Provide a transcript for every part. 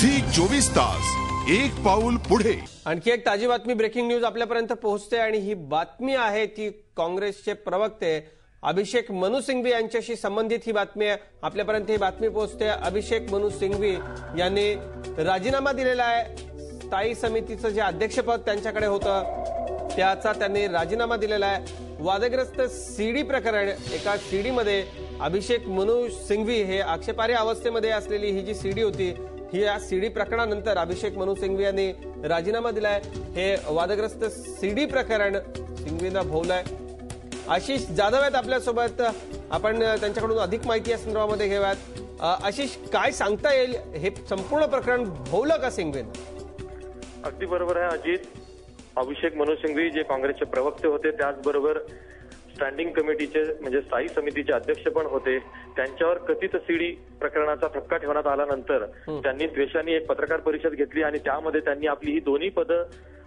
Zee 24 तास एक पाऊल पुढे। आणखी एक ताजी बातमी, ब्रेकिंग न्यूज आपल्यापर्यंत पोहोचते आणि ही बातमी आहे ती काँग्रेसचे प्रवक्ते अभिषेक मनु सिंघवी यांच्याशी संबंधित ही बातमी आहे। आपल्यापर्यंत ही बातमी पोहोचते, अभिषेक मनु सिंघवी यांनी राजीनामा दिलेला आहे। स्थायी समितीचं जे अध्यक्षपद त्यांच्याकडे होतं त्याचा त्यांनी राजीनामा दिलेला आहे। वादग्रस्त सीडी प्रकरण, एका सीडीमध्ये अभिषेक मनु सिंघवी हे आक्षेपार्ह अवस्थेमध्ये असलेली ही जी सीडी होती, ही या सीडी प्रकरणानंतर अभिषेक मनु सिंघवी यांनी राजीनामा दिलाय। हे वादग्रस्त सीडी प्रकरण सिंघवींना भोवलंय। आशिष जाधव आहेत आपल्यासोबत, आपण त्यांच्याकडून अधिक माहिती या संदर्भामध्ये घेऊयात। आशिष, काय सांगता येईल, हे संपूर्ण प्रकरण भोवलं का सिंघवींना? अगदी बरोबर आहे अजित। अभिषेक मनु सिंघवी जे काँग्रेसचे प्रवक्ते होते, त्याचबरोबर स्टँडिंग कमिटीचे म्हणजे स्थायी समितीचे अध्यक्ष पण होते, त्यांच्यावर कथित सीडी प्रकरणाचा ठपका ठेवण्यात आल्यानंतर त्यांनी द्वेषाने एक पत्रकार परिषद घेतली आणि त्यामध्ये त्यांनी आपली ही दोन्ही पदं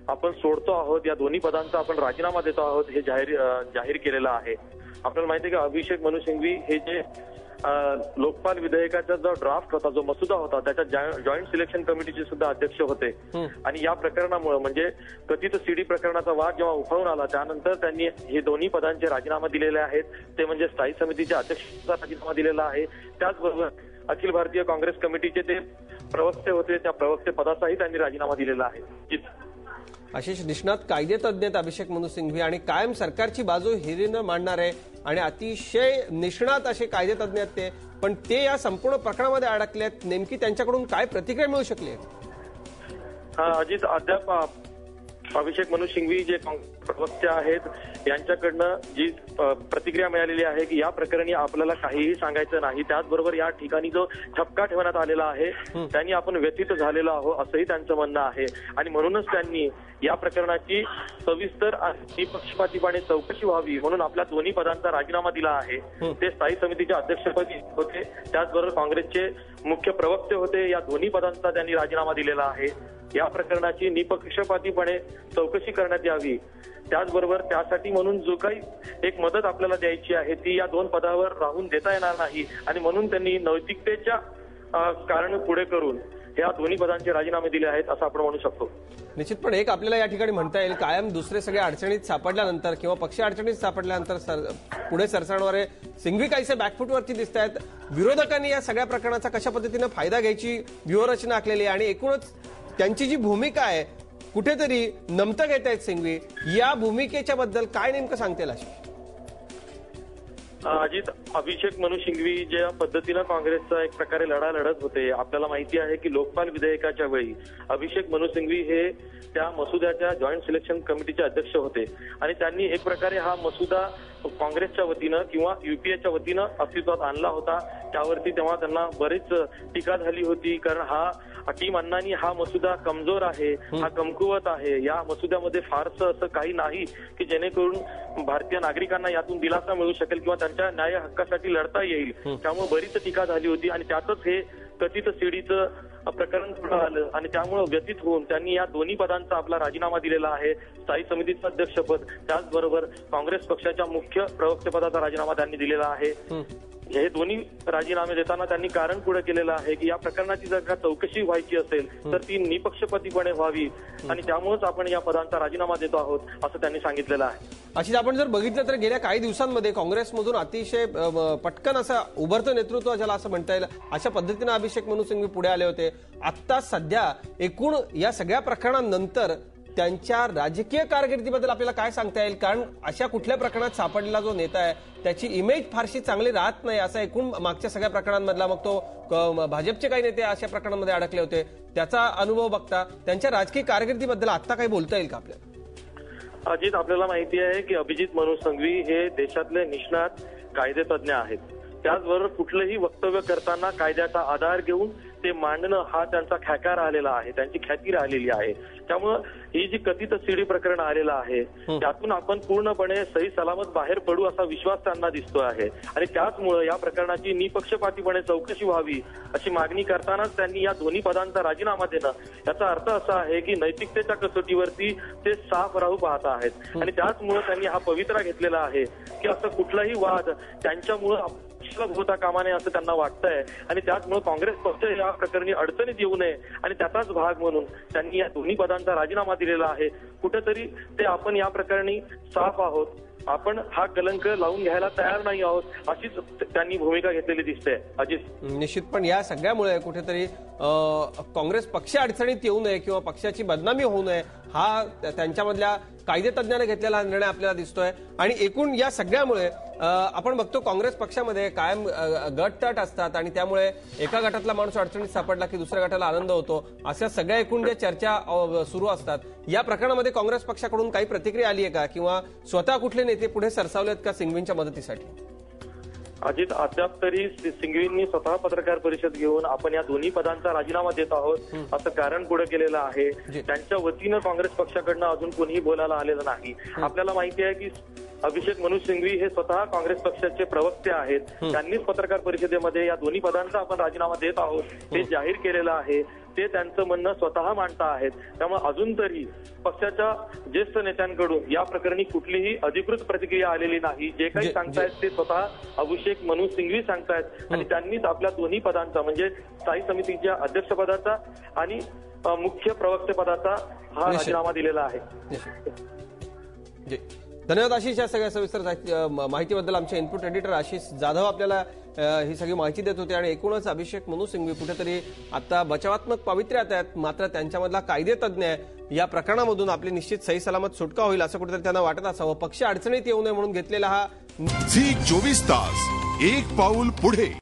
आपण सोडतो आहोत, या दोन्ही पदांचा आपण राजीनामा देतो आहोत हे जाहीर केलेलं आहे। आपल्याला माहिती आहे की अभिषेक मनु सिंघवी हे जे लोकपाल विधेयकाचा जो ड्राफ्ट होता, जो मसुदा होता, त्याच्या जॉईंट सिलेक्शन कमिटीचे सुद्धा अध्यक्ष होते आणि या प्रकरणामुळे म्हणजे कथित सीडी प्रकरणाचा वाद जेव्हा उफाळून आला त्यानंतर त्यांनी हे दोन्ही पदांचे राजीनामा दिलेले आहेत। ते म्हणजे स्थायी समितीचे अध्यक्षाचा राजीनामा दिलेला आहे, त्याचबरोबर अखिल भारतीय काँग्रेस कमिटीचे ते प्रवक्ते होते, त्या प्रवक्ते पदाचाही त्यांनी राजीनामा दिलेला आहे। आशिष, निष्णात कायदेतज्ञ अभिषेक मनु सिंघवी आणि कायम सरकारची बाजू हिरीनं मांडणारे आणि अतिशय निष्णात असे कायदेतज्ञ आहेत ते, पण ते या संपूर्ण प्रकरणामध्ये अडकलेत। नेमकी त्यांच्याकडून काय प्रतिक्रिया मिळू शकली? अजित, अद्याप अभिषेक मनु सिंघवी जे प्रवक्ते आहेत यांच्याकडनं जी प्रतिक्रिया मिळालेली आहे की या प्रकरणी आपल्याला काहीही सांगायचं नाही, त्याचबरोबर या ठिकाणी जो ठपका ठेवण्यात आलेला आहे त्यांनी आपण व्यथित झालेलो आहोत असंही त्यांचं म्हणणं आहे आणि म्हणूनच त्यांनी या प्रकरणाची सविस्तर आणि निपक्षपातीपणे चौकशी व्हावी म्हणून आपल्या दोन्ही पदांचा राजीनामा दिला आहे। ते स्थायी समितीचे अध्यक्षपदी होते, त्याचबरोबर काँग्रेसचे मुख्य प्रवक्ते होते, या दोन्ही पदांचा त्यांनी राजीनामा दिलेला आहे। या प्रकरणाची निपक्षपातीपणे चौकशी करण्यात यावी, त्याचबरोबर त्यासाठी म्हणून जो काही एक मदत आपल्याला द्यायची आहे ती या दोन पदावर राहून देता येणार नाही आणि म्हणून त्यांनी नैतिकतेच्या कारण पुढे करून या दोन्ही पदांचे राजीनामे दिले आहेत असं आपण म्हणू शकतो। निश्चितपणे एक आपल्याला या ठिकाणी म्हणता येईल, कायम दुसरे सगळे अडचणीत सापडल्यानंतर किंवा पक्ष अडचणीत सापडल्यानंतर पुढे सरसावणारे सिंघवी काहीसे बॅकफुटवरती दिसत आहेत। विरोधकांनी या सगळ्या प्रकरणाचा कशा पद्धतीने फायदा घ्यायची व्यूहरचना आखलेली आहे आणि एकूणच त्यांची जी भूमिका आहे कुठेतरी नमतं घेत आहेत सिंघवी, या भूमिकेच्या बद्दल काय नेमकं सांगतील? अजित, अभिषेक मनु सिंघवी ज्या पद्धतीनं काँग्रेसचा एक प्रकारे लढा लढत होते, आपल्याला माहिती आहे की लोकपाल विधेयकाच्या वेळी अभिषेक मनु सिंघवी हे त्या मसुद्याच्या जॉईंट सिलेक्शन कमिटीचे अध्यक्ष होते आणि त्यांनी एक प्रकारे हा मसुदा काँग्रेसच्या वतीनं किंवा युपीएच्या वतीनं अस्तित्वात आणला होता। त्यावरती तेव्हा त्यांना बरीच टीका झाली होती, कारण हा टीम अण्णांनी हा मसुदा कमजोर आहे, हा कमकुवत आहे, या मसुद्यामध्ये फारसं असं काही नाही की जेणेकरून भारतीय नागरिकांना यातून दिलासा मिळू शकेल किंवा त्यांच्या न्याय हक्कासाठी लढता येईल। त्यामुळे बरीच टीका झाली होती आणि त्यातच हे कथित सीडीचं प्रकरण पुढे आलं आणि त्यामुळे व्यथित होऊन त्यांनी या दोन्ही पदांचा आपला राजीनामा दिलेला आहे। स्थायी समितीचं अध्यक्षपद, त्याचबरोबर काँग्रेस पक्षाच्या मुख्य प्रवक्तेपदाचा राजीनामा त्यांनी दिलेला आहे। हे दोन्ही राजीनामे देताना त्यांनी कारण पुढे केलेलं आहे की या प्रकरणाची जर का चौकशी व्हायची असेल तर ती निपक्षपातीपणे व्हावी आणि त्यामुळेच आपण या पदांचा राजीनामा देतो आहोत असं त्यांनी सांगितलेलं आहे। अशीच आपण जर बघितलं तर गेल्या काही दिवसांमध्ये काँग्रेसमधून अतिशय पटकन असं उभरतं नेतृत्व ज्याला असं म्हणता येईल, अशा पद्धतीने अभिषेक मनु सिंघवी पुढे आले होते। आता सध्या एकूण या सगळ्या प्रकरणानंतर त्यांच्या राजकीय कारकिर्दीबद्दल आपल्याला काय सांगता येईल? कारण अशा कुठल्या प्रकरणात सापडलेला जो नेता आहे त्याची इमेज फारशी चांगली राहत नाही असं एकूण मागच्या सगळ्या प्रकरणांमधला, मग तो भाजपचे काही नेते अशा प्रकरणांमध्ये अडकले होते, त्याचा अनुभव बघता त्यांच्या राजकीय कारकिर्दीबद्दल आता काही बोलता येईल का आपल्याला? अजित, आपल्याला माहिती आहे की अभिजित मनु सिंघवी हे देशातले निष्णात कायदेतज्ञ आहेत, त्याचबरोबर कुठलंही वक्तव्य करताना कायद्याचा आधार घेऊन ते मांडणं हा त्यांचा ख्याकार आलेला आहे, त्यांची ख्याती राहिलेली आहे। त्यामुळं ही जी कथित सीडी प्रकरण आलेलं आहे त्यातून आपण पूर्णपणे सही सलामत बाहेर पडू असा विश्वास त्यांना दिसतो आहे आणि त्याचमुळे या प्रकरणाची निपक्षपातीपणे चौकशी व्हावी अशी मागणी करतानाच त्यांनी या दोन्ही पदांचा राजीनामा देणं, याचा अर्थ असा आहे की नैतिकतेच्या कसोटीवरती ते साफ राहू पाहत आहेत आणि त्याचमुळे त्यांनी हा पवित्रा घेतलेला आहे की असं कुठलाही वाद त्यांच्यामुळे पक्षाला होता कामा नये असं त्यांना वाटतंय आणि त्याचमुळे काँग्रेस पक्ष या प्रकरणी अडचणीत येऊ नये आणि त्याचाच भाग म्हणून त्यांनी या दोन्ही पदांचा राजीनामा दिलेला आहे. कुठेतरी ते आपण या प्रकरणी साफ आहोत, आपण हा कलंक लावून घ्यायला तयार नाही आहोत अशीच त्यांनी भूमिका घेतलेली दिसते. अजित, निश्चित पण या सगळ्यामुळे कुठेतरी काँग्रेस पक्ष अडचणीत येऊ नये किंवा पक्षाची बदनामी होऊ नये हा त्यांच्यामधल्या कायदेतज्ञाने घेतलेला निर्णय आपल्याला दिसतोय. आणि एकूण या सगळ्यामुळे आपण बघतो काँग्रेस पक्षामध्ये कायम गटतट असतात आणि त्यामुळे एका गटातला माणूस अडचणीत सापडला की दुसऱ्या गटाला आनंद होतो. अशा सगळ्या एकूण ज्या चर्चा सुरू असतात या प्रकरणामध्ये काँग्रेस पक्षाकडून काही प्रतिक्रिया आली आहे का किंवा स्वतः कुठले नेते पुढे सरसावलेत का सिंघवींच्या मदतीसाठी? अजित, अद्याप तरी सिंघवींनी स्वतः पत्रकार परिषद घेऊन आपण या दोन्ही पदांचा राजीनामा देत आहोत असं कारण पुढे केलेलं आहे. त्यांच्या वतीनं काँग्रेस पक्षाकडनं अजून कोणीही बोलायला आलेलं नाही. आपल्याला माहिती आहे की अभिषेक मनु सिंघवी हे स्वतः काँग्रेस पक्षाचे प्रवक्ते आहेत. त्यांनीच पत्रकार परिषदेमध्ये या दोन्ही पदांचा आपण राजीनामा देत आहोत ते जाहीर केलेलं आहे. ते त्यांचं म्हणणं स्वतः मांडता आहेत. त्यामुळे अजून तरी पक्षाच्या ज्येष्ठ नेत्यांकडून या प्रकरणी कुठलीही अधिकृत प्रतिक्रिया आलेली नाही. जे काही सांगतायत ते स्वतः अभिषेक मनु सिंघवी सांगतायत आणि त्यांनीच आपल्या दोन्ही पदांचा म्हणजे स्थायी समितीच्या अध्यक्षपदाचा आणि मुख्य प्रवक्ते पदाचा हा राजीनामा दिलेला आहे. धन्यवाद आशिष, या सगळ्या सविस्तर माहितीबद्दल. आमचे इनपुट एडिटर आशिष जाधव आपल्याला ही सगळी माहिती देत होते. आणि एकूणच अभिषेक मनु सिंघवी कुठेतरी आता बचावात्मक पावित्र्यात आहेत, मात्र त्यांच्यामधला कायदेतज्ञ या प्रकरणामधून आपली निश्चित सही सलामत सुटका होईल असं कुठेतरी त्यांना वाटत असावं. पक्ष अडचणीत येऊ नये म्हणून घेतलेला हा झी 24 तास एक पाऊल पुढे.